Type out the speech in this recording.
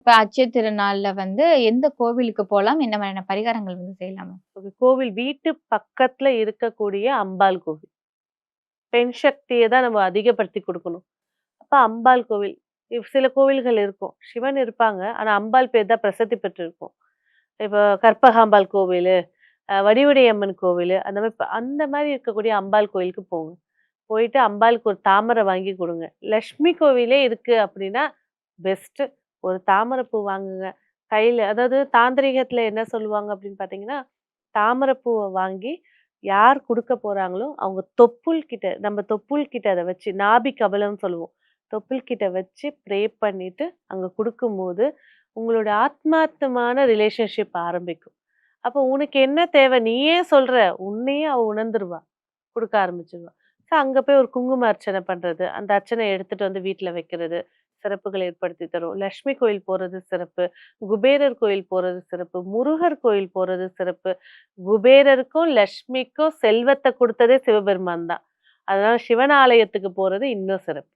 இப்ப அட்சய திருநாள்ல வந்து எந்த கோவிலுக்கு போலாம்? என்ன மாதிரியான பரிகாரங்கள் வந்து செய்யலாம்? கோவில் வீட்டு பக்கத்துல இருக்கக்கூடிய அம்பாள் கோவில். பெண் சக்திய தான் நம்ம அதிகப்படுத்தி குடுக்கணும். அப்ப அம்பாள் கோவில். சில கோவில்கள் இருக்கும். சிவன் இருப்பாங்க. ஆனா அம்பாள் பேர் தான் பிரசித்தி பெற்றிருக்கும். இப்போ கற்பகாம்பாள் கோவிலு, வடிவுடையம்மன் கோவிலு, அந்த மாரி இருக்கக்கூடிய அம்பாள் கோயிலுக்கு போங்க. போயிட்டு அம்பாளுக்கு ஒரு தாமரை வாங்கி குடுங்க. லட்சுமி கோவிலே இருக்கு அப்படின்னா, பெஸ்ட்டு. ஒரு தாமரை பூ வாங்குங்க. கையில அதாவது தாந்திரீகத்துல என்ன சொல்லுவாங்க அப்படின்னு பார்த்தீங்கன்னா, தாமரை பூவ வாங்கி யார் குடுக்க போறாங்களோ, அவங்க தொப்புள் கிட்ட நம்ம தொப்புள் கிட்ட அத வச்சு நாபி கமலம்னு சொல்லுவோம். தொப்புள் கிட்ட வச்சு ப்ரே பண்ணிட்டு அங்க குடுக்கும்போது, உங்களோட ஆத்மார்த்தமான ரிலேஷன்ஷிப் ஆரம்பிக்கும். அப்போ உனக்கு என்ன தேவை? நீயே சொல்ற. உன்னையே அவ உணர்ந்துருவா. குடுக்க ஆரம்பிச்சுருவா. அங்க போய் ஒரு குங்கும அர்ச்சனை பண்றது. அந்த அர்ச்சனைய எடுத்துட்டு வந்து வீட்ல வைக்கிறது. சிறப்புகள் ஏற்படுத்தி தரும். லட்சுமி கோயில் போறது சிறப்பு. குபேரர் கோயில் போறது சிறப்பு. முருகர் கோயில் போறது சிறப்பு. குபேரருக்கும், லட்சுமிக்கும் செல்வத்த குடுத்ததே சிவபெருமான் தான். அதனால சிவன் ஆலயத்துக்கு போறது இன்னும் சிறப்பு.